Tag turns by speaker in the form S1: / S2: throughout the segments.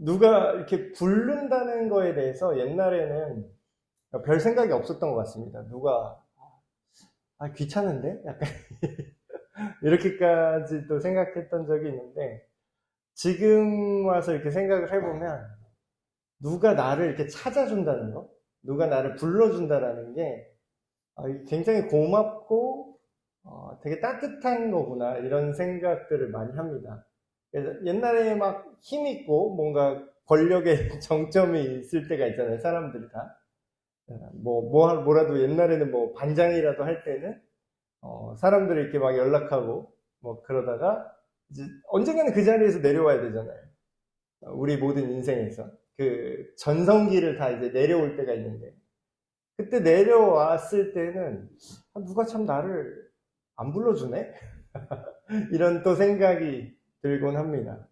S1: 누가 이렇게 부른다는 거에 대해서 옛날에는 별 생각이 없었던 것 같습니다. 누가, 귀찮은데? 약간 이렇게까지도 생각했던 적이 있는데, 지금 와서 이렇게 생각을 해보면, 누가 나를 이렇게 찾아준다는 거, 누가 나를 불러준다라는 게 굉장히 고맙고, 되게 따뜻한 거구나, 이런 생각들을 많이 합니다. 그래서 옛날에 막 힘있고 뭔가 권력의 정점이 있을 때가 있잖아요. 사람들이 다. 뭐라도 옛날에는 뭐 반장이라도 할 때는, 사람들이 이렇게 막 연락하고, 뭐 그러다가, 이제 언젠가는 그 자리에서 내려와야 되잖아요. 우리 모든 인생에서. 그 전성기를 다 이제 내려올 때가 있는데, 그때 내려왔을 때는, 누가 참 나를 안 불러주네? 이런 또 생각이 들곤 합니다.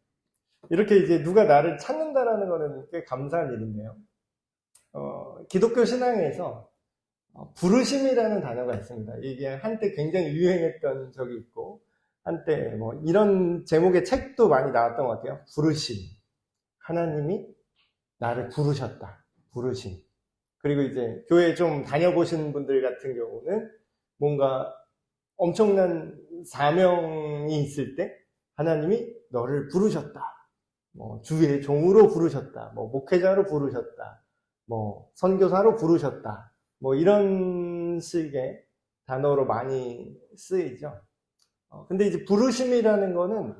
S1: 이렇게 이제 누가 나를 찾는다라는 거는 꽤 감사한 일인데요. 기독교 신앙에서 부르심이라는 단어가 있습니다. 이게 한때 굉장히 유행했던 적이 있고, 한때 뭐 이런 제목의 책도 많이 나왔던 것 같아요. 부르심. 하나님이 나를 부르셨다. 부르심. 그리고 이제 교회 좀 다녀보신 분들 같은 경우는 뭔가 엄청난 사명이 있을 때 하나님이 너를 부르셨다. 뭐 주의 종으로 부르셨다. 뭐 목회자로 부르셨다. 뭐 선교사로 부르셨다. 뭐 이런 식의 단어로 많이 쓰이죠. 근데 이제 부르심이라는 거는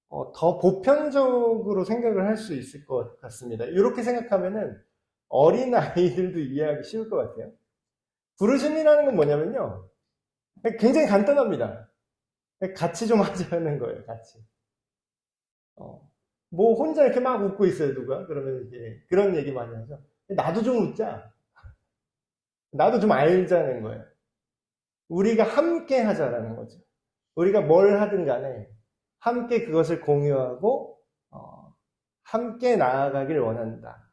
S1: 더 보편적으로 생각을 할 수 있을 것 같습니다. 이렇게 생각하면은 어린 아이들도 이해하기 쉬울 것 같아요. 부르심이라는 건 뭐냐면요, 굉장히 간단합니다. 같이 좀 하자는 거예요. 같이. 뭐 혼자 이렇게 막 웃고 있어요, 누가? 그러면 이제 그런 얘기 많이 하죠. 나도 좀 웃자. 나도 좀 알자는 거예요. 우리가 함께 하자라는 거죠. 우리가 뭘 하든 간에 함께 그것을 공유하고 함께 나아가길 원한다.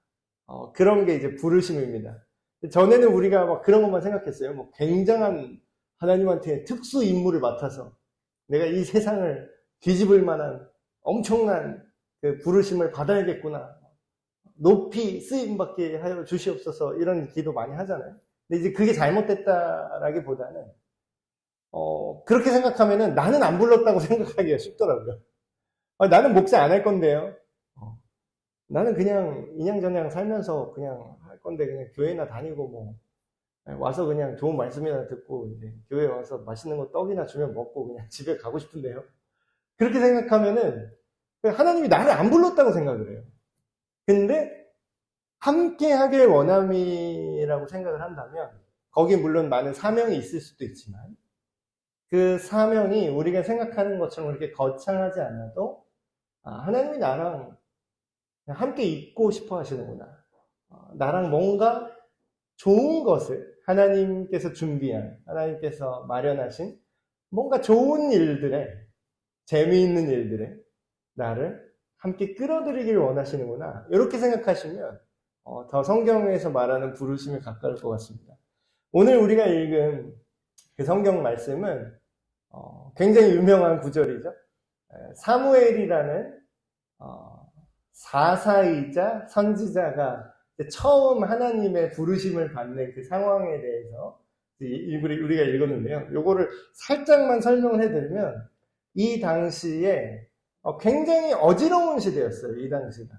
S1: 그런 게 이제 부르심입니다. 전에는 우리가 막 그런 것만 생각했어요. 뭐 굉장한 하나님한테 특수 임무를 맡아서 내가 이 세상을 뒤집을 만한 엄청난 그 부르심을 받아야겠구나. 높이 쓰임받게 하여 주시옵소서, 이런 기도 많이 하잖아요. 근데 이제 그게 잘못됐다라기보다는 그렇게 생각하면은 나는 안 불렀다고 생각하기가 쉽더라고요. 나는 목사 안 할 건데요. 나는 그냥 인양저냥 살면서 그냥 할 건데, 그냥 교회나 다니고 뭐 와서 그냥 좋은 말씀이나 듣고 이제 교회 와서 맛있는 거 떡이나 주면 먹고 그냥 집에 가고 싶은데요. 그렇게 생각하면은 하나님이 나를 안 불렀다고 생각을 해요. 근데 함께 하길 원함이라고 생각을 한다면, 거기에 물론 많은 사명이 있을 수도 있지만, 그 사명이 우리가 생각하는 것처럼 그렇게 거창하지 않아도 하나님이 나랑 함께 있고 싶어 하시는구나. 나랑 뭔가 좋은 것을 하나님께서 준비한, 하나님께서 마련하신 뭔가 좋은 일들에, 재미있는 일들에 나를 함께 끌어들이길 원하시는구나. 이렇게 생각하시면 더 성경에서 말하는 부르심에 가까울 것 같습니다. 오늘 우리가 읽은 그 성경 말씀은 굉장히 유명한 구절이죠. 사무엘이라는 사사이자 선지자가 처음 하나님의 부르심을 받는 그 상황에 대해서 우리가 읽었는데요. 요거를 살짝만 설명을 해드리면, 이 당시에 굉장히 어지러운 시대였어요. 이 당시가.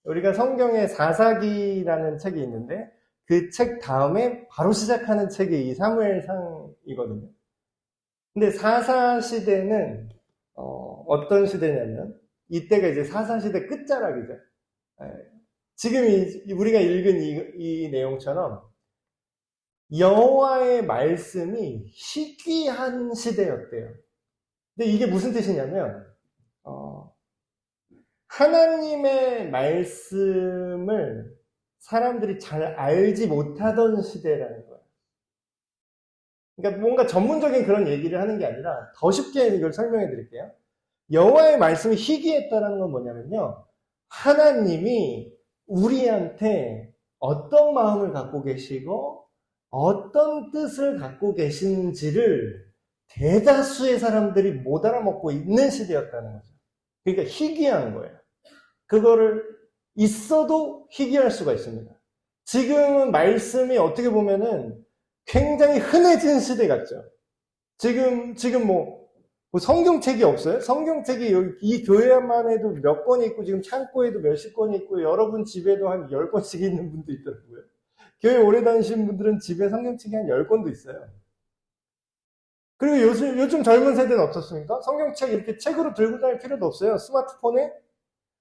S1: 우리가 성경에 사사기라는 책이 있는데, 그 책 다음에 바로 시작하는 책이 이 사무엘상이거든요. 근데 사사 시대는 어떤 시대냐면, 이때가 이제 사사시대 끝자락이죠. 지금 우리가 읽은 이 내용처럼 여호와의 말씀이 희귀한 시대였대요. 근데 이게 무슨 뜻이냐면, 하나님의 말씀을 사람들이 잘 알지 못하던 시대라는 거예요. 그러니까 뭔가 전문적인 그런 얘기를 하는 게 아니라 더 쉽게 이걸 설명해 드릴게요. 여호와의 말씀이 희귀했다는 건 뭐냐면요, 하나님이 우리한테 어떤 마음을 갖고 계시고 어떤 뜻을 갖고 계신지를 대다수의 사람들이 못 알아먹고 있는 시대였다는 거죠. 그러니까 희귀한 거예요. 그거를 있어도 희귀할 수가 있습니다. 지금은 말씀이 어떻게 보면은 굉장히 흔해진 시대 같죠. 지금 뭐 성경책이 없어요? 성경책이 여기 이 교회만 해도 몇 권 있고, 지금 창고에도 몇십 권 있고, 여러분 집에도 한 10권씩 있는 분도 있더라고요. 교회 오래 다니신 분들은 집에 성경책이 한 10권도 있어요. 그리고 요즘 젊은 세대는 어떻습니까? 성경책 이렇게 책으로 들고 다닐 필요도 없어요. 스마트폰에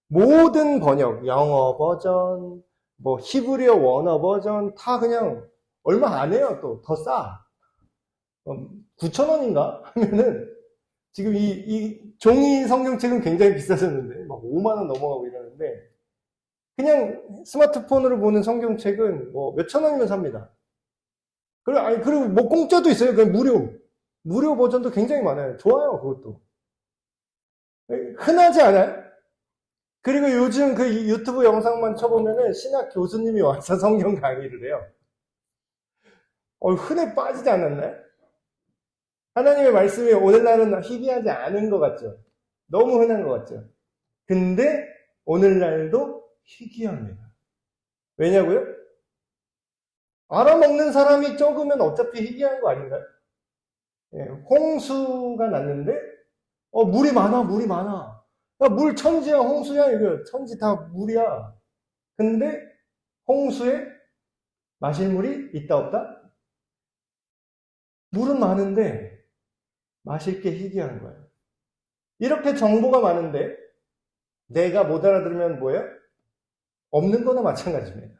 S1: 모든 번역, 영어 버전, 뭐 히브리어 원어 버전 다 그냥 얼마 안 해요. 또 더 싸. 9,000원인가 하면은, 지금 이 종이 성경책은 굉장히 비싸졌는데 막 5만 원 넘어가고 이러는데, 그냥 스마트폰으로 보는 성경책은 뭐 몇천 원이면 삽니다. 그리고 뭐 공짜도 있어요. 그냥 무료 버전도 굉장히 많아요. 좋아요, 그것도. 흔하지 않아요? 그리고 요즘 그 유튜브 영상만 쳐보면은 신학 교수님이 와서 성경 강의를 해요. 흔해 빠지지 않았나요? 하나님의 말씀이 오늘날은 희귀하지 않은 것 같죠? 너무 흔한 것 같죠? 근데 오늘날도 희귀합니다. 왜냐고요? 알아먹는 사람이 적으면 어차피 희귀한 거 아닌가요? 예, 홍수가 났는데 물이 많아. 야, 물 천지야, 홍수야, 이거 천지 다 물이야. 근데 홍수에 마실 물이 있다 없다? 물은 많은데 마실 게 희귀한 거예요. 이렇게 정보가 많은데 내가 못 알아들으면 뭐예요? 없는 거나 마찬가지입니다.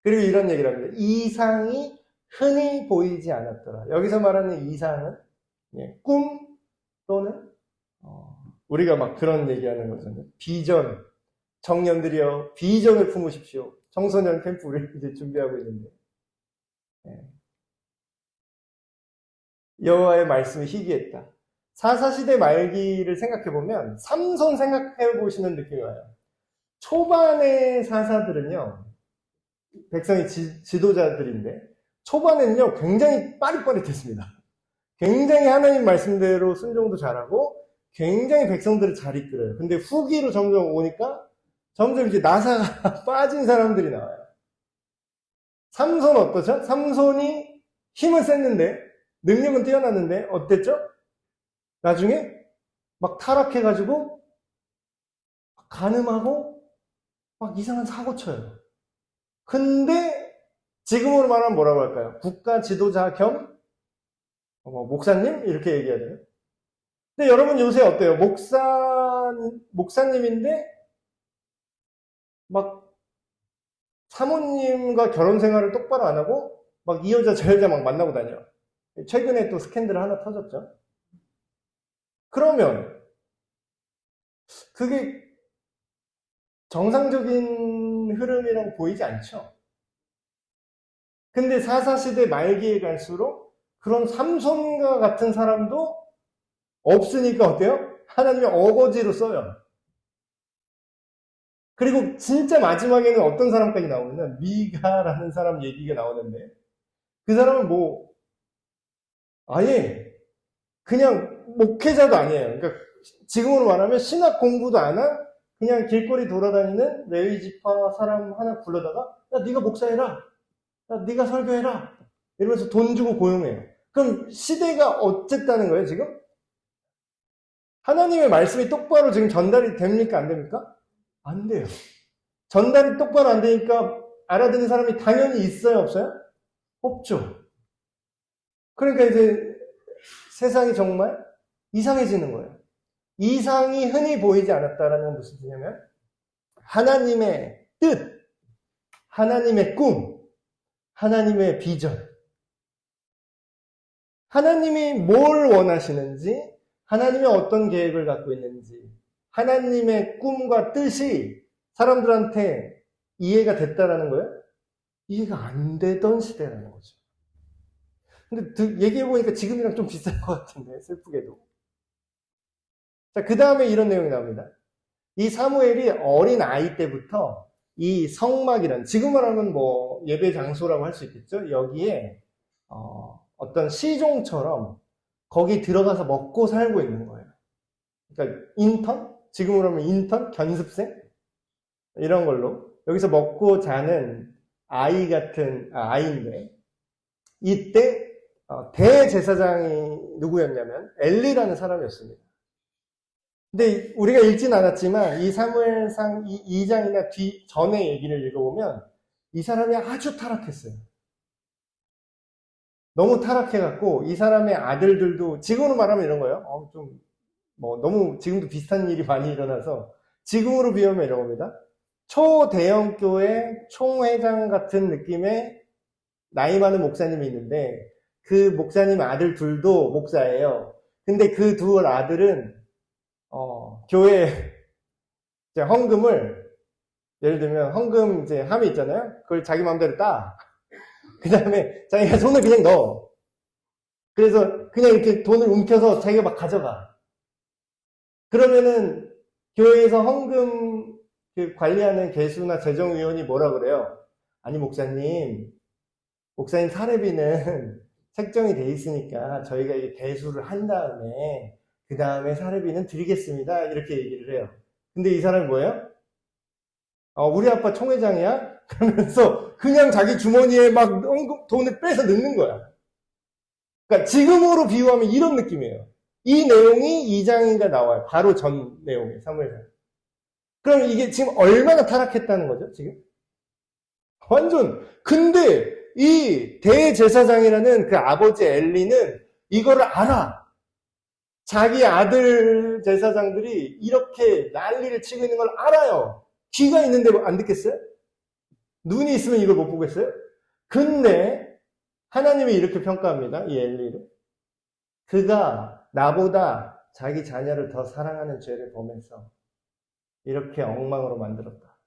S1: 그리고 이런 얘기를 합니다. 이상이 흔히 보이지 않았더라. 여기서 말하는 이상은 꿈 또는 우리가 막 그런 얘기하는 거잖아요. 비전, 청년들이여 비전을 품으십시오. 청소년 캠프 우리 이제 준비하고 있는데, 여호와의 말씀이 희귀했다. 사사시대 말기를 생각해보면 삼손 생각해보시는 느낌이 와요. 초반의 사사들은요, 백성의 지도자들인데 초반에는요 굉장히 빠릿빠릿했습니다. 굉장히 하나님 말씀대로 순종도 잘하고 굉장히 백성들을 잘 이끌어요. 근데 후기로 점점 오니까 점점 이제 나사가 빠진 사람들이 나와요. 삼손 어떠죠? 삼손이 힘은 셌는데 능력은 뛰어났는데 어땠죠? 나중에 막 타락해가지고 간음하고 막 이상한 사고 쳐요. 근데 지금으로 말하면 뭐라고 할까요? 국가 지도자 겸 목사님? 이렇게 얘기해야 돼요. 근데 여러분 요새 어때요? 목사님인데 막 사모님과 결혼 생활을 똑바로 안 하고 막 이 여자 저 여자 막 만나고 다녀. 최근에 또 스캔들 하나 터졌죠. 그러면 그게 정상적인 흐름이라고 보이지 않죠. 근데 사사시대 말기에 갈수록 그런 삼손과 같은 사람도 없으니까 어때요? 하나님이 어거지로 써요. 그리고 진짜 마지막에는 어떤 사람까지 나오냐면 미가라는 사람 얘기가 나오는데, 그 사람은 뭐 아예 그냥 목회자도 아니에요. 그러니까 지금으로 말하면 신학 공부도 안 한 그냥 길거리 돌아다니는 레위 지파 사람 하나 불러다가 야 네가 목사해라, 야 네가 설교해라 이러면서 돈 주고 고용해요. 그럼 시대가 어쨌다는 거예요 지금? 하나님의 말씀이 똑바로 지금 전달이 됩니까 안 됩니까? 안 돼요. 전달이 똑바로 안 되니까 알아듣는 사람이 당연히 있어요 없어요? 없죠. 그러니까 이제 세상이 정말 이상해지는 거예요. 이상이 흔히 보이지 않았다라는 건 무슨 뜻이냐면 하나님의 뜻, 하나님의 꿈, 하나님의 비전, 하나님이 뭘 원하시는지, 하나님이 어떤 계획을 갖고 있는지, 하나님의 꿈과 뜻이 사람들한테 이해가 됐다라는 거예요? 이해가 안 되던 시대라는 거죠. 근데 얘기해보니까 지금이랑 좀 비슷할 것 같은데, 슬프게도. 자, 그 다음에 이런 내용이 나옵니다. 이 사무엘이 어린 아이 때부터 이 성막이란, 지금으로 하면 뭐 예배 장소라고 할 수 있겠죠? 여기에 어떤 시종처럼 거기 들어가서 먹고 살고 있는 거예요. 그러니까 인턴? 지금으로 하면 인턴? 견습생? 이런 걸로. 여기서 먹고 자는 아이 같은, 아이인데, 이때, 대제사장이 누구였냐면, 엘리라는 사람이었습니다. 근데 우리가 읽진 않았지만, 이 사무엘상 2장이나 전의 얘기를 읽어보면, 이 사람이 아주 타락했어요. 너무 타락해갖고, 이 사람의 아들들도, 지금으로 말하면 이런 거예요. 너무 지금도 비슷한 일이 많이 일어나서, 지금으로 비우면 이런 겁니다. 초대형 교회 총회장 같은 느낌의 나이 많은 목사님이 있는데 그 목사님 아들 둘도 목사예요. 근데 그 두 아들은 교회 이제 헌금을 예를 들면 헌금 이제 함이 있잖아요. 그걸 자기 마음대로 따. 그 다음에 자기가 손을 그냥 넣어. 그래서 그냥 이렇게 돈을 움켜서 자기가 막 가져가. 그러면은 교회에서 헌금 관리하는 개수나 재정위원이 뭐라 그래요? 아니 목사님 사례비는 책정이 돼 있으니까 저희가 이 개수를 한 다음에 그 다음에 사례비는 드리겠습니다. 이렇게 얘기를 해요. 근데 이 사람이 뭐예요? 우리 아빠 총회장이야? 그러면서 그냥 자기 주머니에 막 돈을 빼서 넣는 거야. 그러니까 지금으로 비유하면 이런 느낌이에요. 이 내용이 2장인가 나와요. 바로 전 내용이에요. 사무엘상. 그럼 이게 지금 얼마나 타락했다는 거죠, 지금? 완전. 근데 이 대제사장이라는 그 아버지 엘리는 이거를 알아. 자기 아들 제사장들이 이렇게 난리를 치고 있는 걸 알아요. 귀가 있는데 안 듣겠어요? 눈이 있으면 이걸 못 보겠어요? 근데 하나님이 이렇게 평가합니다. 이 엘리를. 그가 나보다 자기 자녀를 더 사랑하는 죄를 범해서 이렇게 엉망으로 만들었다.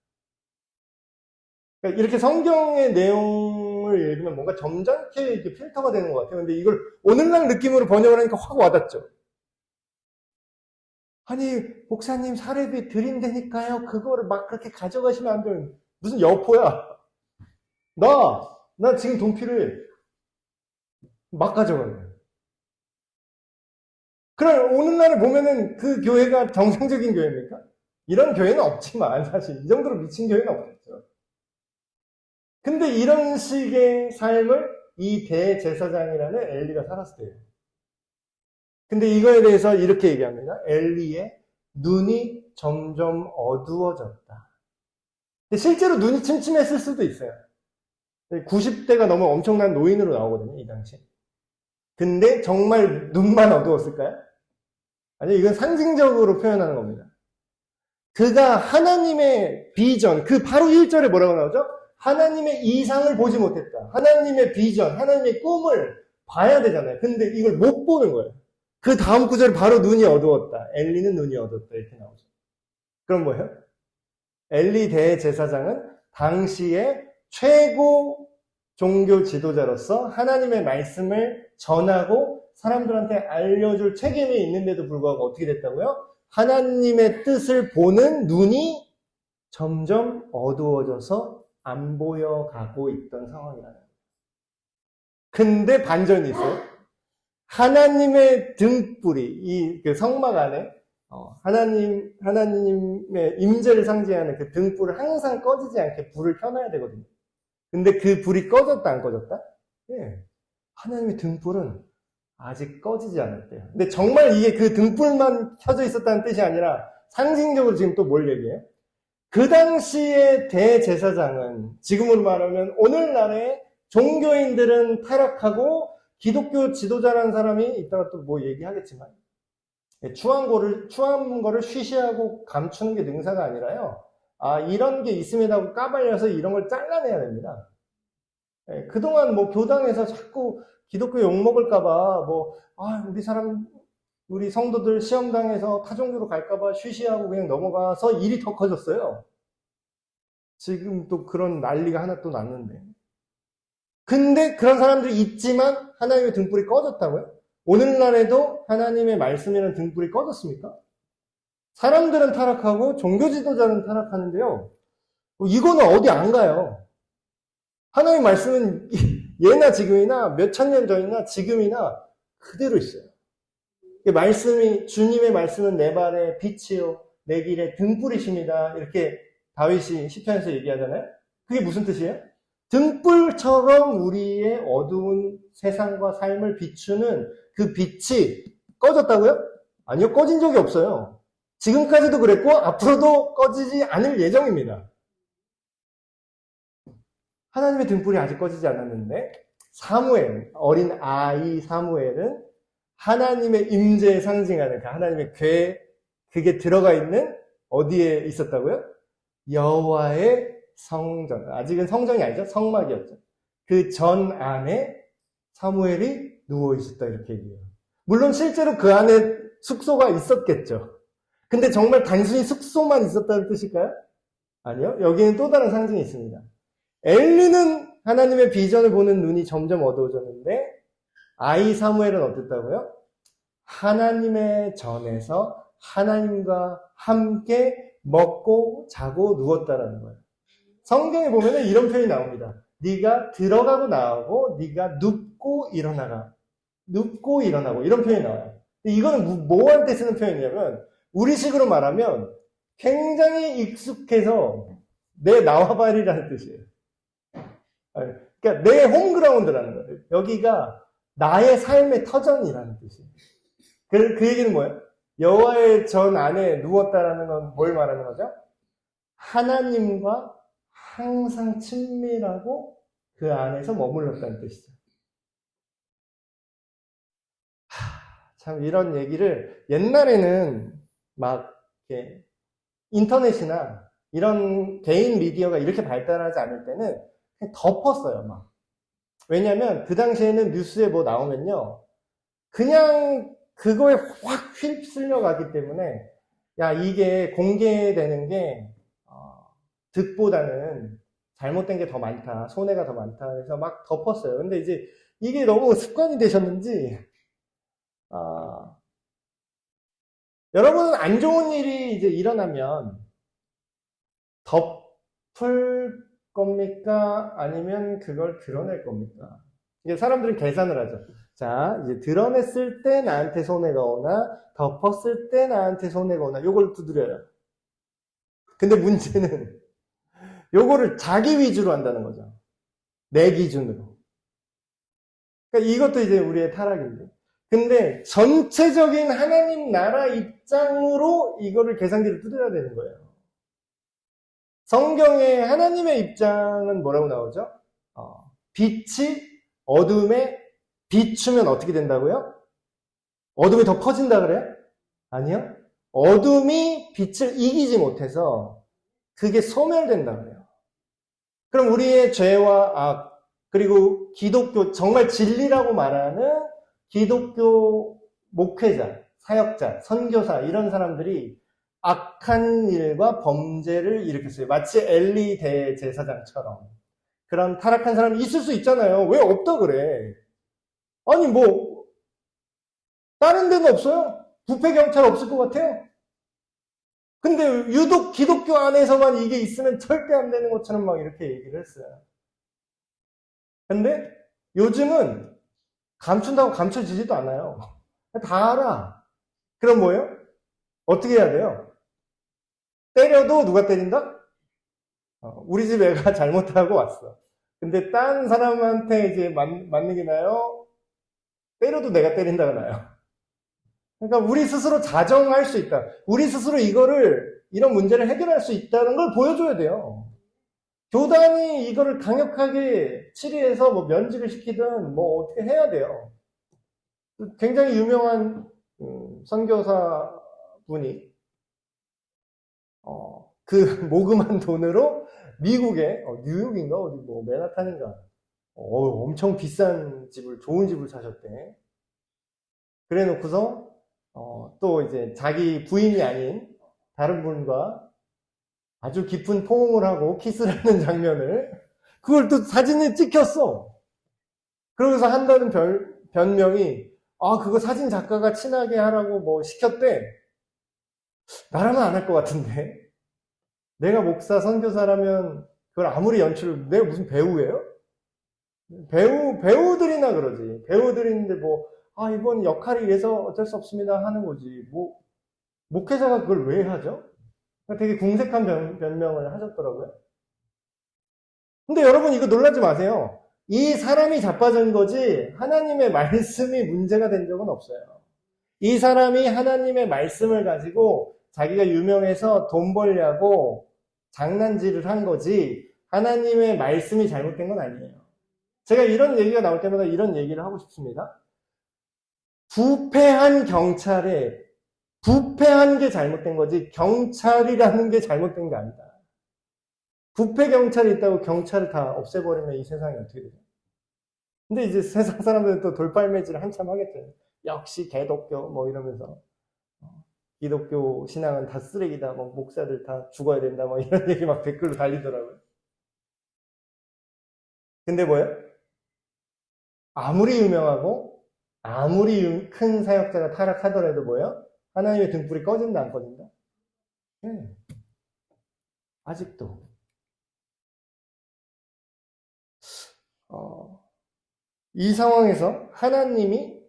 S1: 그러니까 이렇게 성경의 내용을 읽으면 뭔가 점잖게 이렇게 필터가 되는 것 같아요. 근데 이걸 오늘날 느낌으로 번역을 하니까 확 와닿죠. 아니, 목사님 사례비 드린다니까요. 그거를 막 그렇게 가져가시면 안 돼요. 무슨 여포야. 나 지금 돈 필요해. 막 가져가요. 그럼 오늘날을 보면은 그 교회가 정상적인 교회입니까? 이런 교회는 없지만 사실 이 정도로 미친 교회는 없겠죠. 근데 이런 식의 삶을 이 대제사장이라는 엘리가 살았어요. 근데 이거에 대해서 이렇게 얘기합니다. 엘리의 눈이 점점 어두워졌다. 근데 실제로 눈이 침침했을 수도 있어요. 90대가 넘어 엄청난 노인으로 나오거든요, 이 당시. 근데 정말 눈만 어두웠을까요? 아니, 이건 상징적으로 표현하는 겁니다. 그가 하나님의 비전, 그 바로 1절에 뭐라고 나오죠? 하나님의 이상을 보지 못했다. 하나님의 비전, 하나님의 꿈을 봐야 되잖아요. 근데 이걸 못 보는 거예요. 그 다음 구절에 바로 눈이 어두웠다. 엘리는 눈이 어두웠다. 이렇게 나오죠. 그럼 뭐예요? 엘리 대제사장은 당시에 최고 종교 지도자로서 하나님의 말씀을 전하고 사람들한테 알려줄 책임이 있는데도 불구하고 어떻게 됐다고요? 하나님의 뜻을 보는 눈이 점점 어두워져서 안 보여가고 있던 상황이라는 거예요. 근데 반전이 있어요. 하나님의 등불이 그 성막 안에 하나님의 임재를 상징하는 그 등불을 항상 꺼지지 않게 불을 켜놔야 되거든요. 근데 그 불이 꺼졌다 안 꺼졌다? 예. 하나님의 등불은 아직 꺼지지 않았대요. 근데 정말 이게 그 등불만 켜져 있었다는 뜻이 아니라 상징적으로 지금 또 뭘 얘기해요? 그 당시의 대제사장은 지금으로 말하면 오늘날의 종교인들은 타락하고 기독교 지도자라는 사람이 이따가 또 뭐 얘기하겠지만 추한 거를 쉬쉬하고 감추는 게 능사가 아니라요. 이런 게 있음에도 까발려서 이런 걸 잘라내야 됩니다. 그동안 뭐 교당에서 자꾸 기독교 욕먹을까봐 우리 성도들 시험당해서 타종교로 갈까봐 쉬쉬하고 그냥 넘어가서 일이 더 커졌어요. 지금 또 그런 난리가 하나 또 났는데. 근데 그런 사람들이 있지만 하나님의 등불이 꺼졌다고요? 오늘날에도 하나님의 말씀이라는 등불이 꺼졌습니까? 사람들은 타락하고 종교 지도자는 타락하는데요. 이거는 어디 안 가요. 하나님의 말씀은 예나 지금이나 몇천 년 전이나 지금이나 그대로 있어요. 주님의 말씀은 내 발의 빛이요 내 길의 등불이십니다. 이렇게 다윗이 시편에서 얘기하잖아요. 그게 무슨 뜻이에요? 등불처럼 우리의 어두운 세상과 삶을 비추는 그 빛이 꺼졌다고요? 아니요, 꺼진 적이 없어요. 지금까지도 그랬고 앞으로도 꺼지지 않을 예정입니다. 하나님의 등불이 아직 꺼지지 않았는데 사무엘, 어린 아이 사무엘은 하나님의 임재에 상징하는 그 하나님의 궤, 그게 들어가 있는 어디에 있었다고요? 여호와의 성전. 아직은 성전이 아니죠. 성막이었죠. 그 전 안에 사무엘이 누워 있었다 이렇게 얘기해요. 물론 실제로 그 안에 숙소가 있었겠죠. 근데 정말 단순히 숙소만 있었다는 뜻일까요? 아니요. 여기는 또 다른 상징이 있습니다. 엘리는 하나님의 비전을 보는 눈이 점점 어두워졌는데 아이 사무엘은 어땠다고요? 하나님의 전에서 하나님과 함께 먹고 자고 누웠다라는 거예요. 성경에 보면 이런 표현이 나옵니다. 네가 들어가고 나오고 네가 눕고 일어나고 이런 표현이 나와요. 이거는 뭐한테 쓰는 표현이냐면 우리식으로 말하면 굉장히 익숙해서 내 나와바리라는 뜻이에요. 그러니까 내 홈그라운드라는 거예요. 여기가 나의 삶의 터전이라는 뜻이에요. 그 얘기는 뭐예요? 여호와의 전 안에 누웠다라는 건 뭘 말하는 거죠? 하나님과 항상 친밀하고 그 안에서 머물렀다는 뜻이죠. 참 이런 얘기를 옛날에는 막 이렇게 인터넷이나 이런 개인 미디어가 이렇게 발달하지 않을 때는 그냥 덮었어요, 막. 왜냐면 그 당시에는 뉴스에 뭐 나오면요. 그냥 그거에 확 휩쓸려 가기 때문에 야, 이게 공개되는 게 득보다는 잘못된 게 더 많다, 손해가 더 많다 해서 막 덮었어요. 근데 이제 이게 너무 습관이 되셨는지 여러분은 안 좋은 일이 이제 일어나면 덮을 겁니까? 아니면 그걸 드러낼 겁니까? 이게 사람들은 계산을 하죠. 자, 이제 드러냈을 때 나한테 손해가 오나, 덮었을 때 나한테 손해가 오나, 요걸 두드려요. 근데 문제는 요거를 자기 위주로 한다는 거죠. 내 기준으로. 그러니까 이것도 이제 우리의 타락인데. 근데 전체적인 하나님 나라 입장으로 이거를 계산기를 두드려야 되는 거예요. 성경의 하나님의 입장은 뭐라고 나오죠? 빛이 어둠에 비추면 어떻게 된다고요? 어둠이 더 커진다 그래요? 아니요. 어둠이 빛을 이기지 못해서 그게 소멸된다 그래요. 그럼 우리의 죄와 악, 그리고 기독교, 정말 진리라고 말하는 기독교 목회자, 사역자, 선교사 이런 사람들이 악한 일과 범죄를 일으켰어요. 마치 엘리 대제사장처럼. 그런 타락한 사람이 있을 수 있잖아요. 왜 없다 그래? 아니 뭐 다른 데는 없어요? 부패경찰 없을 것 같아요? 근데 유독 기독교 안에서만 이게 있으면 절대 안 되는 것처럼 막 이렇게 얘기를 했어요. 근데 요즘은 감춘다고 감춰지지도 않아요. 다 알아. 그럼 뭐예요? 어떻게 해야 돼요? 때려도 누가 때린다? 우리 집 애가 잘못하고 왔어. 근데 딴 사람한테 이제 맞는 게 나요? 때려도 내가 때린다가 나요. 그러니까 우리 스스로 자정할 수 있다. 우리 스스로 이런 문제를 해결할 수 있다는 걸 보여줘야 돼요. 교단이 이거를 강력하게 치리해서 뭐 면직을 시키든 뭐 어떻게 해야 돼요. 굉장히 유명한 선교사 분이 그 모금한 돈으로 미국에 뉴욕인가 어디 뭐 맨하탄인가 엄청 비싼 집을 좋은 집을 사셨대. 그래 놓고서 또 이제 자기 부인이 아닌 다른 분과 아주 깊은 포옹을 하고 키스를 하는 장면을 그걸 또 사진에 찍혔어. 그러면서 한다는 변명이 그거 사진 작가가 친하게 하라고 뭐 시켰대. 나라면 안 할 것 같은데. 내가 목사 선교사라면 그걸 아무리 연출을 내가 무슨 배우예요? 배우들이나 그러지. 배우들인데 뭐 이번 역할이 이래서 어쩔 수 없습니다 하는 거지. 뭐 목회자가 그걸 왜 하죠? 되게 궁색한 변명을 하셨더라고요. 근데 여러분 이거 놀라지 마세요. 이 사람이 자빠진 거지 하나님의 말씀이 문제가 된 적은 없어요. 이 사람이 하나님의 말씀을 가지고 자기가 유명해서 돈 벌려고 장난질을 한 거지 하나님의 말씀이 잘못된 건 아니에요. 제가 이런 얘기가 나올 때마다 이런 얘기를 하고 싶습니다. 부패한 경찰에 부패한 게 잘못된 거지 경찰이라는 게 잘못된 게 아니다. 부패 경찰이 있다고 경찰을 다 없애버리면 이 세상이 어떻게 되죠? 근데 이제 세상 사람들은 또 돌팔매질을 한참 하겠죠. 역시 개독교 뭐 이러면서 기독교 신앙은 다 쓰레기다, 뭐 목사들 다 죽어야 된다, 뭐 이런 얘기 막 댓글로 달리더라고요. 근데 뭐예요? 아무리 유명하고 아무리 큰 사역자가 타락하더라도 뭐예요? 하나님의 등불이 꺼진다 안 꺼진다? 네. 아직도 이 상황에서 하나님이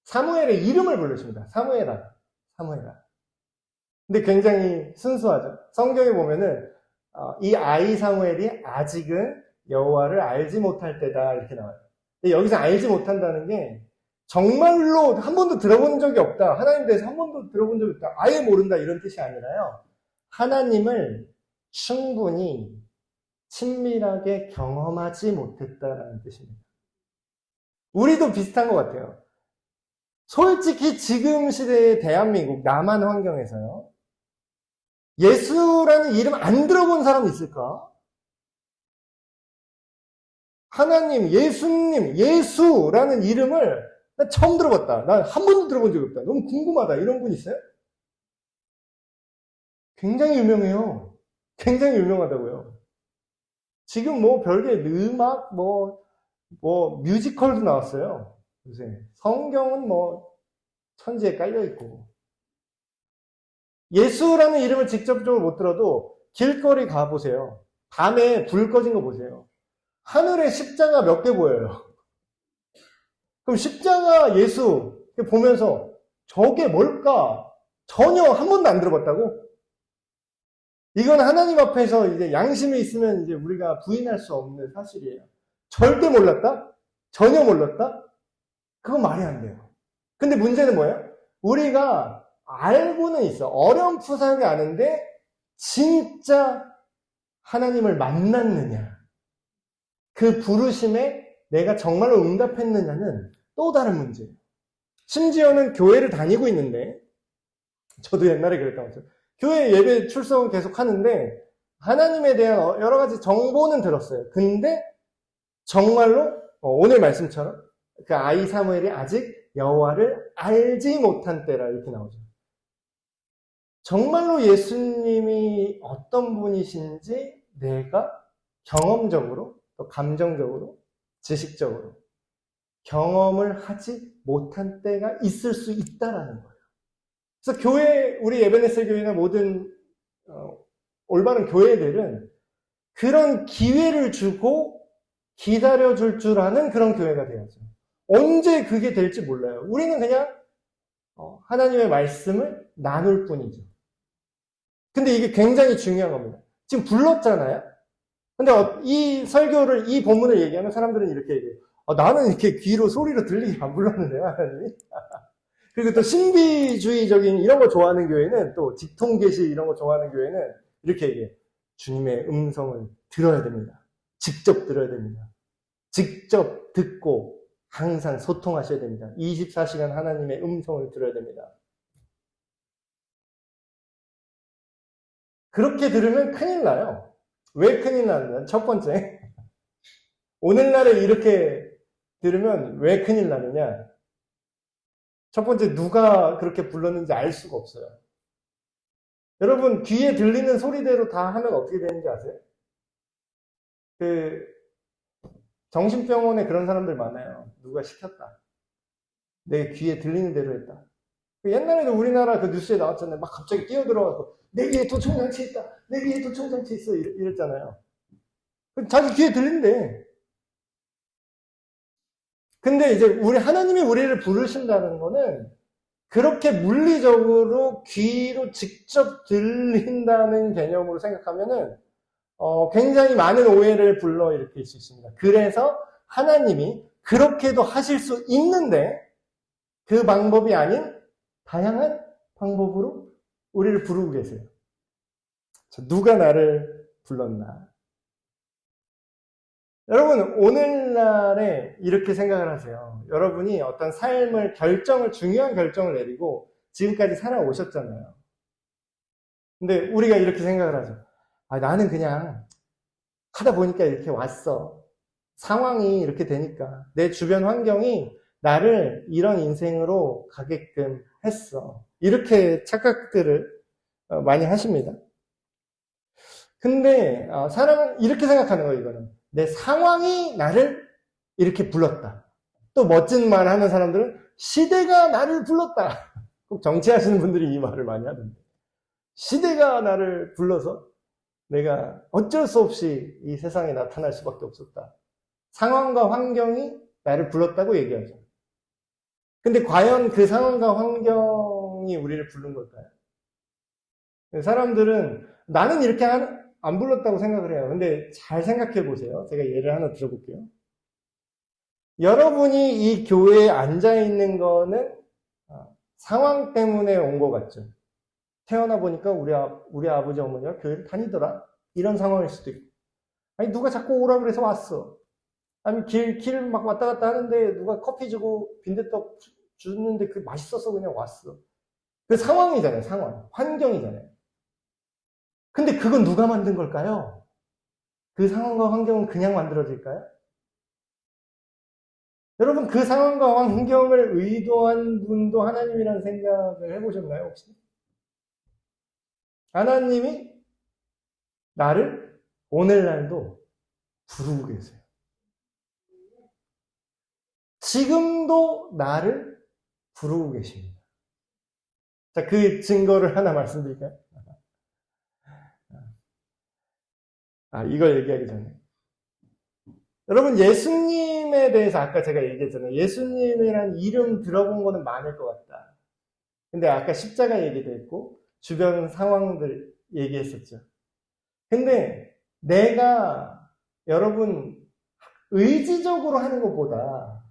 S1: 사무엘의 이름을 부르십니다. 사무엘아. 근데 굉장히 순수하죠. 성경에 보면은 이 아이 사무엘이 아직은 여호와를 알지 못할 때다 이렇게 나와요. 근데 여기서 알지 못한다는 게 정말로 한 번도 들어본 적이 없다. 하나님 대해서 한 번도 들어본 적이 없다. 아예 모른다 이런 뜻이 아니라요. 하나님을 충분히 친밀하게 경험하지 못했다라는 뜻입니다. 우리도 비슷한 것 같아요. 솔직히 지금 시대의 대한민국 남한 환경에서요. 예수라는 이름 안 들어본 사람 있을까? 하나님, 예수님, 예수라는 이름을 나 처음 들어봤다. 난 한 번도 들어본 적이 없다. 너무 궁금하다. 이런 분 있어요? 굉장히 유명해요. 굉장히 유명하다고요. 지금 뭐 별개 음악, 뭐 뮤지컬도 나왔어요. 요새. 성경은 뭐 천지에 깔려있고. 예수라는 이름을 직접적으로 못 들어도 길거리 가보세요. 밤에 불 꺼진 거 보세요. 하늘에 십자가 몇 개 보여요. 그럼 십자가 예수 보면서 저게 뭘까? 전혀 한 번도 안 들어봤다고? 이건 하나님 앞에서 이제 양심이 있으면 이제 우리가 부인할 수 없는 사실이에요. 절대 몰랐다? 전혀 몰랐다? 그건 말이 안 돼요. 근데 문제는 뭐예요? 우리가 알고는 있어. 어렴풋하게 아는데 진짜 하나님을 만났느냐? 그 부르심에 내가 정말로 응답했느냐는 또 다른 문제예요. 심지어는 교회를 다니고 있는데 저도 옛날에 그랬던 거죠. 교회 예배 출석은 계속 하는데 하나님에 대한 여러 가지 정보는 들었어요. 근데 정말로 오늘 말씀처럼 그 아이 사무엘이 아직 여호와를 알지 못한 때라 이렇게 나오죠. 정말로 예수님이 어떤 분이신지 내가 경험적으로 또 감정적으로 지식적으로 경험을 하지 못한 때가 있을 수 있다라는 거예요. 그래서 교회, 우리 에베네셀 교회나 모든 올바른 교회들은 그런 기회를 주고 기다려줄 줄 아는 그런 교회가 되어야죠. 언제 그게 될지 몰라요. 우리는 그냥 하나님의 말씀을 나눌 뿐이죠. 근데 이게 굉장히 중요한 겁니다. 지금 불렀잖아요. 근데 이 설교를, 이 본문을 얘기하면 사람들은 이렇게 얘기해요. 나는 이렇게 귀로 소리로 들리게 안 불렀는데요, 하나님이. 그리고 또 신비주의적인 이런 거 좋아하는 교회는 또 직통계시 이런 거 좋아하는 교회는 이렇게 얘기해요. 주님의 음성을 들어야 됩니다. 직접 들어야 됩니다. 직접 듣고 항상 소통하셔야 됩니다. 24시간 하나님의 음성을 들어야 됩니다. 그렇게 들으면 큰일 나요. 왜 큰일 나느냐? 첫 번째, 오늘날에 이렇게 들으면 왜 큰일 나느냐? 첫 번째, 누가 그렇게 불렀는지 알 수가 없어요. 여러분, 귀에 들리는 소리대로 다 하면 어떻게 되는지 아세요? 정신병원에 그런 사람들 많아요. 누가 시켰다. 내 귀에 들리는 대로 했다. 옛날에도 우리나라 그 뉴스에 나왔잖아요. 막 갑자기 뛰어들어가서 내 귀에 도청장치 있다. 내 귀에 도청장치 있어. 이랬잖아요. 자기 귀에 들린대. 근데 이제 하나님이 우리를 부르신다는 거는 그렇게 물리적으로 귀로 직접 들린다는 개념으로 생각하면은 굉장히 많은 오해를 불러일으킬 수 있습니다. 그래서 하나님이 그렇게도 하실 수 있는데 그 방법이 아닌 다양한 방법으로 우리를 부르고 계세요. 누가 나를 불렀나? 여러분, 오늘날에 이렇게 생각을 하세요. 여러분이 어떤 삶을 중요한 결정을 내리고 지금까지 살아오셨잖아요. 근데 우리가 이렇게 생각을 하죠. 나는 그냥 하다 보니까 이렇게 왔어. 상황이 이렇게 되니까. 내 주변 환경이 나를 이런 인생으로 가게끔 했어. 이렇게 착각들을 많이 하십니다. 근데 사람은 이렇게 생각하는 거예요, 이거는. 내 상황이 나를 이렇게 불렀다. 또 멋진 말 하는 사람들은 시대가 나를 불렀다. 꼭 정치하시는 분들이 이 말을 많이 하던데. 시대가 나를 불러서 내가 어쩔 수 없이 이 세상에 나타날 수밖에 없었다. 상황과 환경이 나를 불렀다고 얘기하죠. 근데 과연 그 상황과 환경이 우리를 부른 걸까요? 사람들은 나는 이렇게 안 불렀다고 생각을 해요. 근데 잘 생각해 보세요. 제가 예를 하나 들어볼게요. 여러분이 이 교회에 앉아 있는 거는 상황 때문에 온 것 같죠. 태어나 보니까 우리 아버지 어머니가 교회를 다니더라. 이런 상황일 수도 있고. 아니 누가 자꾸 오라 그래서 왔어. 아니 길 막 왔다 갔다 하는데 누가 커피 주고 빈대떡 주는데 그 맛있어서 그냥 왔어. 그 상황이잖아요. 상황. 환경이잖아요. 근데 그건 누가 만든 걸까요? 그 상황과 환경은 그냥 만들어질까요? 여러분, 그 상황과 환경을 의도한 분도 하나님이라는 생각을 해보셨나요, 혹시? 하나님이 나를 오늘날도 부르고 계세요. 지금도 나를 부르고 계십니다. 자, 그 증거를 하나 말씀드릴까요? 이걸 얘기하기 전에. 여러분, 예수님에 대해서 아까 제가 얘기했잖아요. 예수님이란 이름 들어본 거는 많을 것 같다. 근데 아까 십자가 얘기도 했고, 주변 상황들 얘기했었죠. 근데 내가 여러분 의지적으로 하는 것보다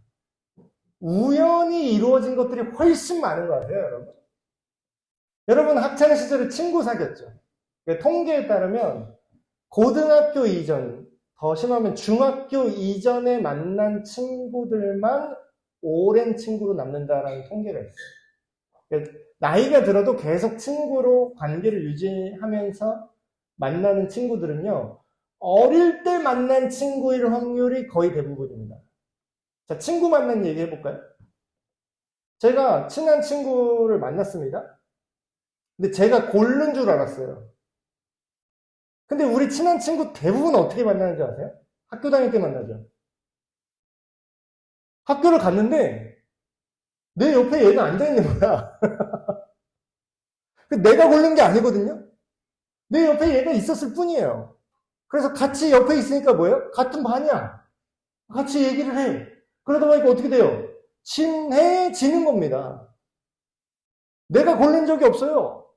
S1: 우연히 이루어진 것들이 훨씬 많은 것 같아요, 여러분. 여러분 학창 시절에 친구 사귀었죠. 통계에 따르면 고등학교 이전, 더 심하면 중학교 이전에 만난 친구들만 오랜 친구로 남는다라는 통계가 있어요. 나이가 들어도 계속 친구로 관계를 유지하면서 만나는 친구들은요, 어릴 때 만난 친구일 확률이 거의 대부분입니다. 자, 친구 만난 얘기 해볼까요? 제가 친한 친구를 만났습니다. 근데 제가 고른 줄 알았어요. 근데 우리 친한 친구 대부분 어떻게 만나는지 아세요? 학교 다닐 때 만나죠. 학교를 갔는데 내 옆에 얘가 앉아있는 거야. 내가 고른 게 아니거든요. 내 옆에 얘가 있었을 뿐이에요. 그래서 같이 옆에 있으니까 뭐예요? 같은 반이야. 같이 얘기를 해. 그러다 보니까 어떻게 돼요? 친해지는 겁니다. 내가 고른 적이 없어요.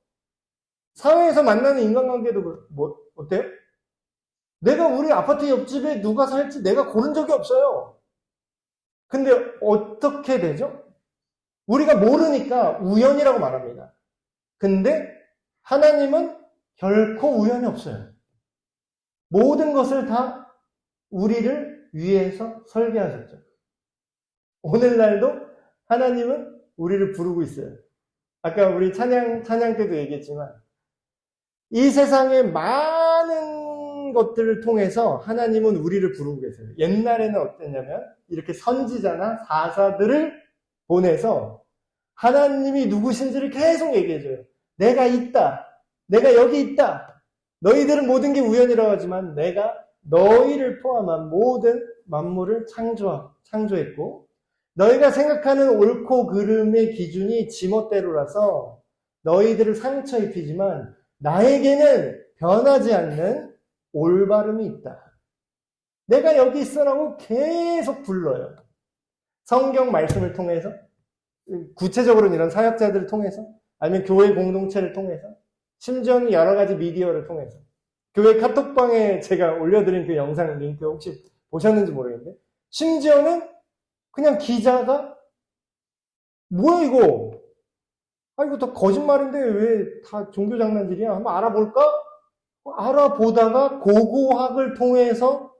S1: 사회에서 만나는 인간관계도 어때요? 내가 우리 아파트 옆집에 누가 살지 내가 고른 적이 없어요. 근데 어떻게 되죠? 우리가 모르니까 우연이라고 말합니다. 근데 하나님은 결코 우연이 없어요. 모든 것을 다 우리를 위해서 설계하셨죠. 오늘날도 하나님은 우리를 부르고 있어요. 아까 우리 찬양 때도 얘기했지만 이 세상의 많은 것들을 통해서 하나님은 우리를 부르고 계세요. 옛날에는 어땠냐면 이렇게 선지자나 사사들을 보내서 하나님이 누구신지를 계속 얘기해줘요. 내가 있다. 내가 여기 있다. 너희들은 모든 게 우연이라고 하지만 내가 너희를 포함한 모든 만물을 창조했고 너희가 생각하는 옳고 그름의 기준이 지멋대로라서 너희들을 상처 입히지만 나에게는 변하지 않는 올바름이 있다. 내가 여기 있어라고 계속 불러요. 성경 말씀을 통해서 구체적으로는 이런 사역자들을 통해서, 아니면 교회 공동체를 통해서, 심지어는 여러 가지 미디어를 통해서. 교회 카톡방에 제가 올려드린 그 영상 링크 혹시 보셨는지 모르겠는데, 심지어는 그냥 기자가 뭐야 이거? 아 이거 다 거짓말인데 왜 다 종교 장난질이야? 한번 알아볼까? 알아보다가 고고학을 통해서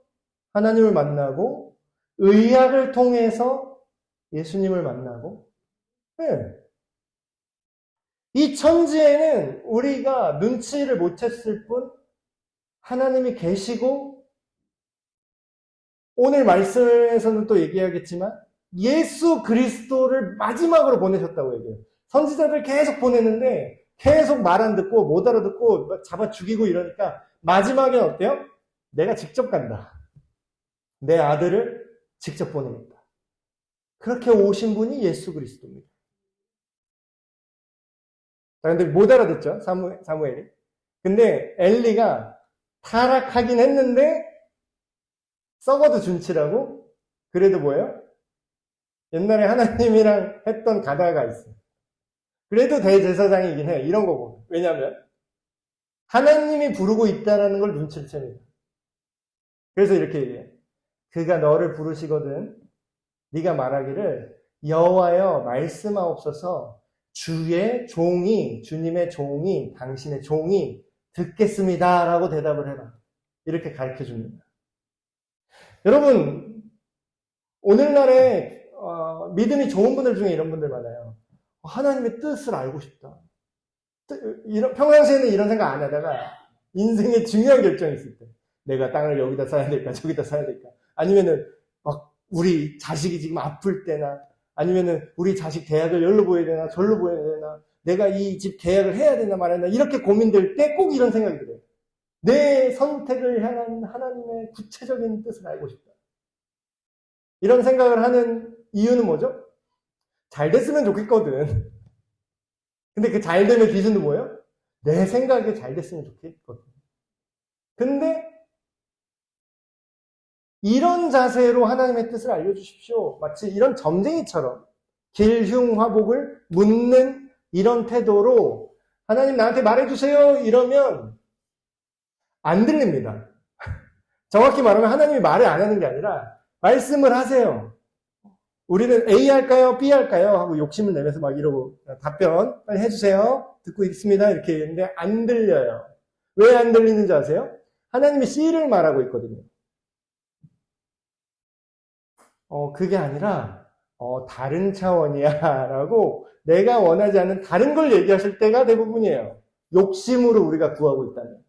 S1: 하나님을 만나고 의학을 통해서 예수님을 만나고, 네. 이 천지에는 우리가 눈치를 못 챘을 뿐 하나님이 계시고, 오늘 말씀에서는 또 얘기하겠지만 예수 그리스도를 마지막으로 보내셨다고 얘기해요. 선지자들 계속 보냈는데 계속 말 안 듣고 못 알아듣고 잡아 죽이고 이러니까 마지막엔 어때요? 내가 직접 간다. 내 아들을 직접 보내겠다. 그렇게 오신 분이 예수 그리스도입니다. 근데 못 알아듣죠? 사무엘이. 근데 엘리가 타락하긴 했는데 썩어도 준치라고. 그래도 뭐예요? 옛날에 하나님이랑 했던 가다가 있어요. 그래도 대제사장이긴 해. 이런 거고. 왜냐하면 하나님이 부르고 있다는 걸 눈치를 챕니다. 그래서 이렇게 얘기해. 그가 너를 부르시거든 네가 말하기를 여호와여 말씀하옵소서, 주의 종이, 주님의 종이, 당신의 종이 듣겠습니다 라고 대답을 해라. 이렇게 가르쳐 줍니다. 여러분, 오늘날에 믿음이 좋은 분들 중에 이런 분들 많아요. 하나님의 뜻을 알고 싶다. 평상시에는 이런 생각 안 하다가 인생의 중요한 결정이 있을 때, 내가 땅을 여기다 사야 될까 저기다 사야 될까, 아니면은 막 우리 자식이 지금 아플 때나, 아니면은 우리 자식 대학을 여기로 보여야 되나 저기로 보여야 되나, 내가 이 집 계약을 해야 되나 말아야 되나, 이렇게 고민될 때 꼭 이런 생각이 들어요. 내 선택을 향한 하나님의 구체적인 뜻을 알고 싶다. 이런 생각을 하는 이유는 뭐죠? 잘 됐으면 좋겠거든. 근데 그 잘 되는 기준은 뭐예요? 내 생각에 잘 됐으면 좋겠거든. 근데 이런 자세로 하나님의 뜻을 알려주십시오. 마치 이런 점쟁이처럼 길흉화복을 묻는 이런 태도로 하나님 나한테 말해주세요 이러면 안 들립니다. 정확히 말하면 하나님이 말을 안 하는 게 아니라 말씀을 하세요. 우리는 A 할까요? B 할까요? 하고 욕심을 내면서 막 이러고 답변 빨리 해주세요. 듣고 있습니다. 이렇게 했는데 안 들려요. 왜 안 들리는지 아세요? 하나님이 C를 말하고 있거든요. 그게 아니라 다른 차원이야 라고 내가 원하지 않는 다른 걸 얘기하실 때가 대부분이에요. 욕심으로 우리가 구하고 있다면.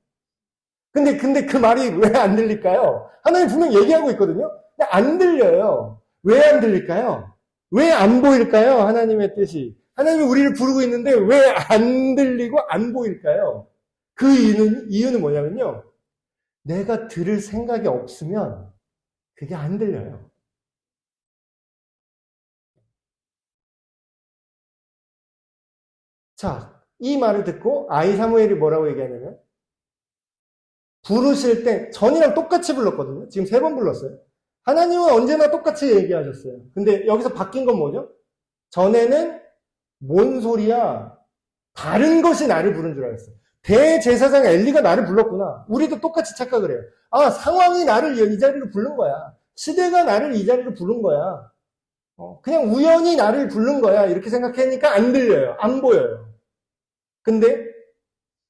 S1: 근데 그 말이 왜 안 들릴까요? 하나님 분명 얘기하고 있거든요. 근데 안 들려요. 왜 안 들릴까요? 왜 안 보일까요? 하나님의 뜻이. 하나님이 우리를 부르고 있는데 왜 안 들리고 안 보일까요? 그 이유는 뭐냐면요. 내가 들을 생각이 없으면 그게 안 들려요. 자, 이 말을 듣고 아이 사무엘이 뭐라고 얘기하냐면, 부르실 때 전이랑 똑같이 불렀거든요. 지금 3번 불렀어요. 하나님은 언제나 똑같이 얘기하셨어요. 근데 여기서 바뀐 건 뭐죠? 전에는 뭔 소리야? 다른 것이 나를 부른 줄 알았어요. 대제사장 엘리가 나를 불렀구나. 우리도 똑같이 착각을 해요. 아, 상황이 나를 이 자리로 부른 거야. 시대가 나를 이 자리로 부른 거야. 그냥 우연히 나를 부른 거야. 이렇게 생각하니까 안 들려요. 안 보여요. 근데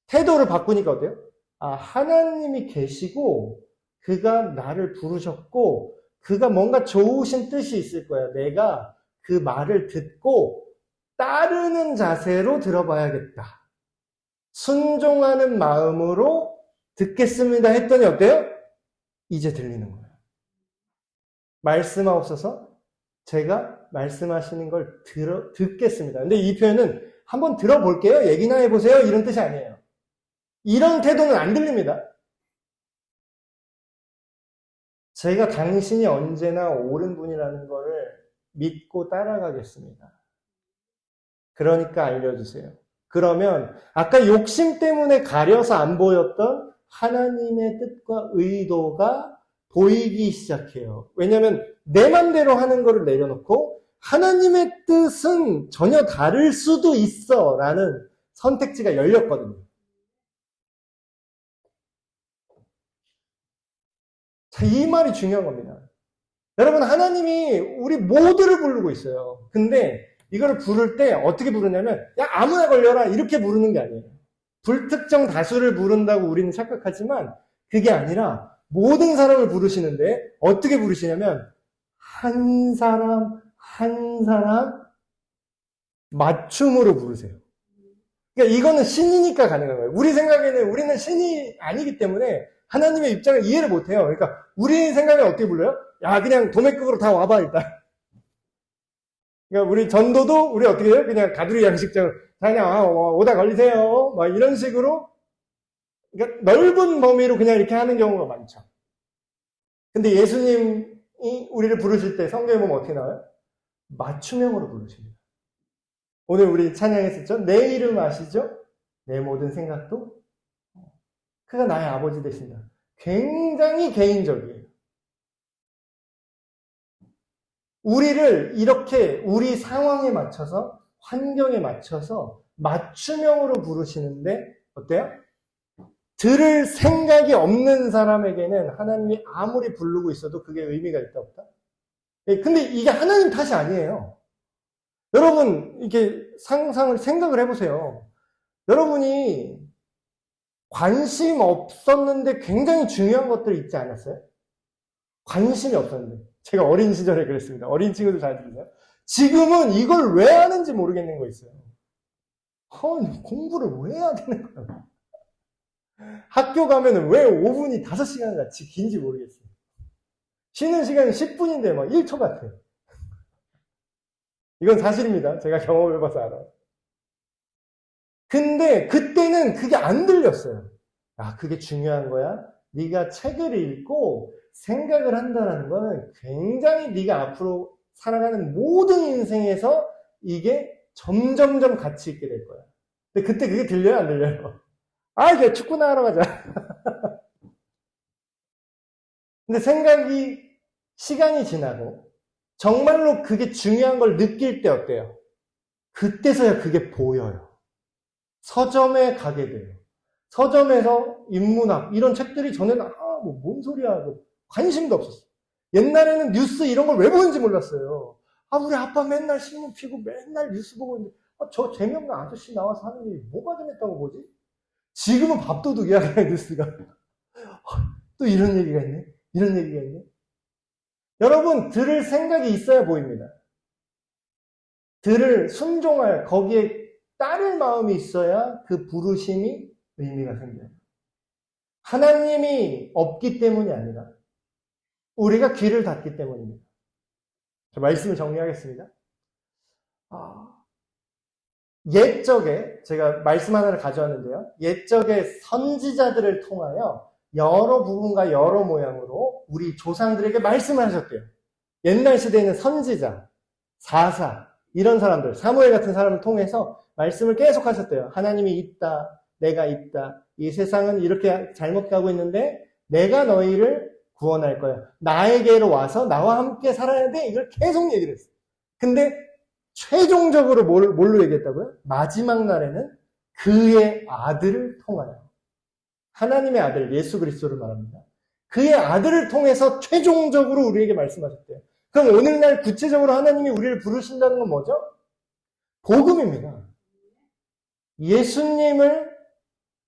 S1: 태도를 바꾸니까 어때요? 아, 하나님이 계시고 그가 나를 부르셨고 그가 뭔가 좋으신 뜻이 있을 거야. 내가 그 말을 듣고 따르는 자세로 들어봐야겠다. 순종하는 마음으로 듣겠습니다 했더니 어때요? 이제 들리는 거예요. 말씀하옵소서, 제가 말씀하시는 걸 듣겠습니다. 근데 이 표현은 한번 들어볼게요. 얘기나 해보세요. 이런 뜻이 아니에요. 이런 태도는 안 들립니다. 제가 당신이 언제나 옳은 분이라는 것을 믿고 따라가겠습니다. 그러니까 알려주세요. 그러면 아까 욕심 때문에 가려서 안 보였던 하나님의 뜻과 의도가 보이기 시작해요. 왜냐하면 내 맘대로 하는 거를 내려놓고 하나님의 뜻은 전혀 다를 수도 있어 라는 선택지가 열렸거든요. 자, 이 말이 중요한 겁니다. 여러분, 하나님이 우리 모두를 부르고 있어요. 근데 이거를 부를 때 어떻게 부르냐면 야 아무나 걸려라 이렇게 부르는 게 아니에요. 불특정 다수를 부른다고 우리는 착각하지만 그게 아니라 모든 사람을 부르시는데 어떻게 부르시냐면 한 사람 한 사람 맞춤으로 부르세요. 그러니까 이거는 신이니까 가능한 거예요. 우리 생각에는 우리는 신이 아니기 때문에 하나님의 입장을 이해를 못해요. 그러니까 우리 생각에 어떻게 불러요? 야 그냥 도매급으로 다 와봐 일단. 그러니까 우리 전도도 우리 어떻게 해요? 그냥 가두리 양식적으로 그냥 오다 걸리세요. 막 이런 식으로 그러니까 넓은 범위로 그냥 이렇게 하는 경우가 많죠. 근데 예수님이 우리를 부르실 때 성경에 보면 어떻게 나와요? 맞춤형으로 부르십니다. 오늘 우리 찬양했었죠? 내 이름 아시죠? 내 모든 생각도 그가 나의 아버지 되신다. 굉장히 개인적이에요. 우리를 이렇게 우리 상황에 맞춰서 환경에 맞춰서 맞춤형으로 부르시는데 어때요? 들을 생각이 없는 사람에게는 하나님이 아무리 부르고 있어도 그게 의미가 있다 없다? 근데 이게 하나님 탓이 아니에요. 여러분 이렇게 생각을 해보세요. 여러분이 관심 없었는데 굉장히 중요한 것들이 있지 않았어요? 관심이 없었는데. 제가 어린 시절에 그랬습니다. 어린 친구들 잘 들으세요? 지금은 이걸 왜 하는지 모르겠는 거 있어요. 공부를 왜 해야 되는 거야? 학교 가면은 왜 5분이 5시간 같이 긴지 모르겠어요. 쉬는 시간이 10분인데 막 1초 같아요. 이건 사실입니다. 제가 경험해봐서 알아요. 근데 그때는 그게 안 들렸어요. 아, 그게 중요한 거야? 네가 책을 읽고 생각을 한다는 거는 굉장히 네가 앞으로 살아가는 모든 인생에서 이게 점점점 가치 있게 될 거야. 근데 그때 그게 들려요? 안 들려요? 아, 이제 축구나 하러 가자. 근데 시간이 지나고 정말로 그게 중요한 걸 느낄 때 어때요? 그때서야 그게 보여요. 서점에 가게 돼요. 서점에서 인문학 이런 책들이 전에는 뭔 소리야 관심도 없었어요. 옛날에는 뉴스 이런 걸 왜 보는지 몰랐어요. 우리 아빠 맨날 신문 피고 맨날 뉴스 보고 있는데 저 재미없는 아저씨 나와서 하는 일이 뭐가 재밌다고 보지? 지금은 밥도둑이야 그냥 뉴스가. 또 이런 얘기가 있네. 이런 얘기가 있네. 여러분 들을 생각이 있어야 보입니다. 들을 순종할 거기에 따를 마음이 있어야 그 부르심이 의미가 생겨요. 하나님이 없기 때문이 아니라 우리가 귀를 닫기 때문입니다. 저 말씀을 정리하겠습니다. 옛적에 제가 말씀 하나를 가져왔는데요. 옛적에 선지자들을 통하여 여러 부분과 여러 모양으로 우리 조상들에게 말씀을 하셨대요. 옛날 시대에는 선지자, 사사 이런 사람들, 사무엘 같은 사람을 통해서 말씀을 계속 하셨대요. 하나님이 있다, 내가 있다. 이 세상은 이렇게 잘못 가고 있는데 내가 너희를 구원할 거야. 나에게로 와서 나와 함께 살아야 돼. 이걸 계속 얘기를 했어요. 근데 최종적으로 뭘로 얘기했다고요? 마지막 날에는 그의 아들을 통하여 하나님의 아들 예수 그리스도를 말합니다. 그의 아들을 통해서 최종적으로 우리에게 말씀하셨대요. 그럼 오늘날 구체적으로 하나님이 우리를 부르신다는 건 뭐죠? 복음입니다. 예수님을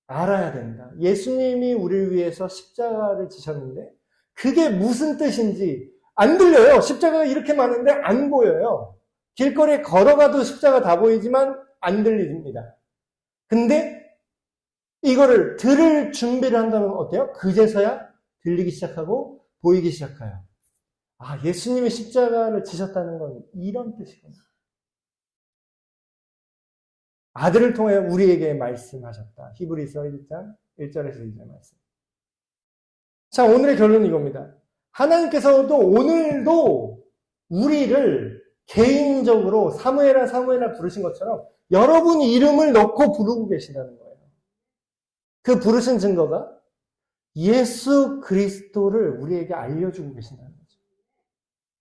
S1: 알아야 된다. 예수님이 우리를 위해서 십자가를 지셨는데 그게 무슨 뜻인지 안 들려요. 십자가가 이렇게 많은데 안 보여요. 길거리에 걸어가도 십자가 다 보이지만 안 들립니다. 근데 이거를 들을 준비를 한다면 어때요? 그제서야 들리기 시작하고 보이기 시작해요. 예수님이 십자가를 지셨다는 건 이런 뜻이구나. 아들을 통해 우리에게 말씀하셨다. 히브리서 1장 1절에서 2절 말씀. 자, 오늘의 결론은 이겁니다. 하나님께서도 오늘도 우리를 개인적으로 사무엘아 부르신 것처럼 여러분이 이름을 넣고 부르고 계시다는 거예요. 그 부르신 증거가 예수 그리스도를 우리에게 알려주고 계신다는 거죠.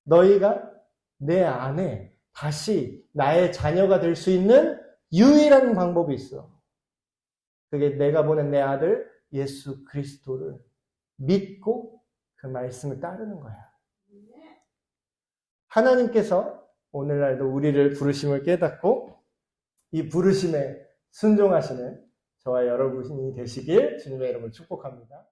S1: 너희가 내 안에 다시 나의 자녀가 될 수 있는 유일한 방법이 있어. 그게 내가 보낸 내 아들 예수 그리스도를 믿고 그 말씀을 따르는 거야. 하나님께서 오늘날도 우리를 부르심을 깨닫고 이 부르심에 순종하시는 저와 여러분이 되시길 주님의 이름으로 축복합니다.